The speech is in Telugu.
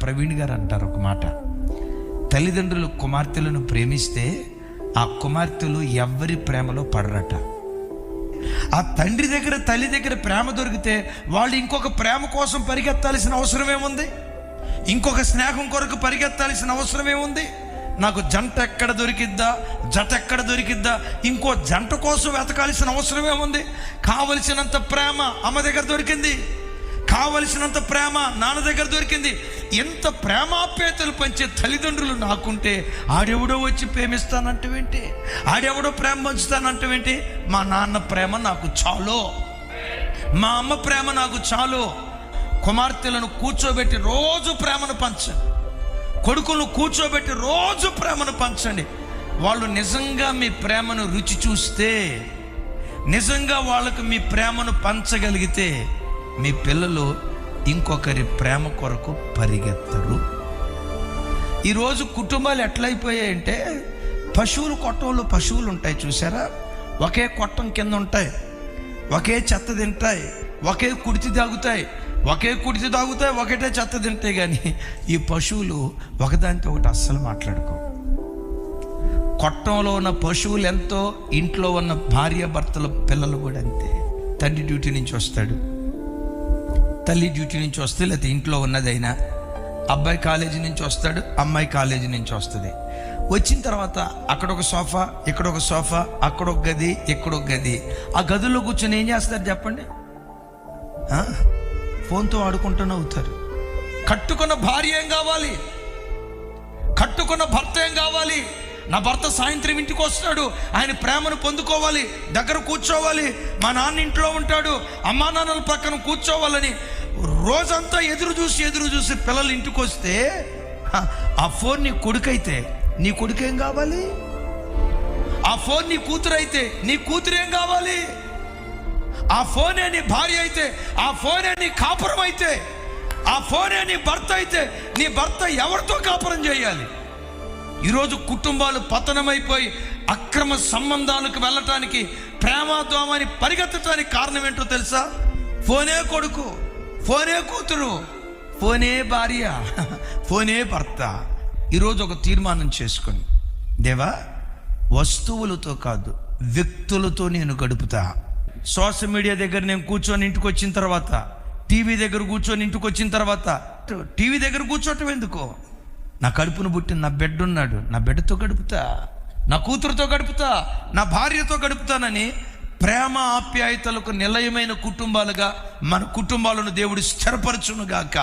ప్రవీణ్ గారు అంటారు ఒక మాట, తల్లిదండ్రులు కుమార్తెలను ప్రేమిస్తే ఆ కుమార్తెలు ఎవ్వరి ప్రేమలో పడరట. ఆ తండ్రి దగ్గర తల్లి దగ్గర ప్రేమ దొరికితే వాళ్ళు ఇంకొక ప్రేమ కోసం పరిగెత్తాల్సిన అవసరం ఏముంది? ఇంకొక స్నేహం కొరకు పరిగెత్తాల్సిన అవసరం ఏముంది? నాకు జంట ఎక్కడ దొరికిద్దా, జత ఎక్కడ దొరికిద్దా, ఇంకో జంట కోసం వెతకాల్సిన అవసరం ఏముంది? కావలసినంత ప్రేమ అమ్మ దగ్గర దొరికింది, కావలసినంత ప్రేమ నాన్న దగ్గర దొరికింది. ఎంత ప్రేమాప్యాయతలు పంచే తల్లిదండ్రులు నాకుంటే ఆడెవడో వచ్చి ప్రేమిస్తానంటవేంటి, ఆడెవడో ప్రేమ పంచుతానంటవేంటి? మా నాన్న ప్రేమ నాకు చాలు, మా అమ్మ ప్రేమ నాకు చాలు. కుమార్తెలను కూర్చోబెట్టి రోజు ప్రేమను పంచండి, కొడుకులను కూర్చోబెట్టి రోజు ప్రేమను పంచండి. వాళ్ళు నిజంగా మీ ప్రేమను రుచి చూస్తే, నిజంగా వాళ్ళకు మీ ప్రేమను పంచగలిగితే మీ పిల్లలు ఇంకొకరి ప్రేమ కొరకు పరిగెత్తరు. ఈరోజు కుటుంబాలు ఎట్లయిపోయాయంటే, పశువులు కొట్టంలో పశువులు ఉంటాయి చూసారా, ఒకే కొట్టం కింద ఉంటాయి, ఒకే చెత్త తింటాయి, ఒకే కుడితి తాగుతాయి, ఒకే కుడితి తాగుతాయి, ఒకటే చెత్త తింటాయి. కానీ ఈ పశువులు ఒకదానితో ఒకటి అస్సలు మాట్లాడుకో. కొట్టంలో ఉన్న పశువులు ఎంతో, ఇంట్లో ఉన్న భార్య భర్తల పిల్లలు కూడా అంతే. తండ్రి డ్యూటీ నుంచి వస్తాడు, తల్లి డ్యూటీ నుంచి వస్తే, లేకపోతే ఇంట్లో ఉన్నదైనా, అబ్బాయి కాలేజీ నుంచి వస్తాడు, అమ్మాయి కాలేజీ నుంచి వస్తుంది. వచ్చిన తర్వాత అక్కడ ఒక సోఫా, ఇక్కడ ఒక సోఫా, అక్కడ ఒక గది, ఇక్కడ ఒక గది. ఆ గదుల్లో కూర్చొని ఏం చేస్తారు చెప్పండి? ఫోన్తో ఆడుకుంటూనే అవుతారు. కట్టుకున్న భార్య ఏం కావాలి, కట్టుకున్న భర్త ఏం కావాలి? నా భర్త సాయంత్రం ఇంటికి వస్తాడు, ఆయన ప్రేమను పొందుకోవాలి, దగ్గర కూర్చోవాలి, మా నాన్న ఇంట్లో ఉంటాడు, అమ్మా నాన్నల పక్కన కూర్చోవాలని రోజంతా ఎదురు చూసి పిల్లలు ఇంటికి వస్తే, ఆ ఫోన్ నీ కొడుకైతే నీ కొడుకేం కావాలి? ఆ ఫోన్ నీ కూతురు అయితే నీ కూతురేం కావాలి? ఆ ఫోనే నీ భార్య అయితే, ఆ ఫోనే నీ కాపురం అయితే, ఆ ఫోనే నీ భర్త అయితే నీ భర్త ఎవరితో కాపురం చేయాలి? ఈరోజు కుటుంబాలు పతనమైపోయి అక్రమ సంబంధాలకు వెళ్ళటానికి, ప్రేమాద్వామాన్ని పరిగెత్తడానికి కారణం ఏంటో తెలుసా? ఫోనే కొడుకు, ఫోనే కూతురు, ఫోనే భార్య, ఫోనే భర్త. ఈరోజు ఒక తీర్మానం చేసుకొని, దేవా, వస్తువులతో కాదు వ్యక్తులతో నేను గడుపుతా. సోషల్ మీడియా దగ్గర నేను కూర్చొని ఇంటికి వచ్చిన తర్వాత, టీవీ దగ్గర కూర్చొని ఇంటికి వచ్చిన తర్వాత, టీవీ దగ్గర కూర్చోవటం ఎందుకో? నా కడుపును పుట్టిన నా బిడ్డ ఉన్నాడు, నా బిడ్డతో గడుపుతా, నా కూతురుతో గడుపుతా, నా భార్యతో గడుపుతానని ప్రేమ ఆప్యాయతలకు నిలయమైన కుటుంబాలుగా మన కుటుంబాలను దేవుడు స్థిరపరచునుగాక.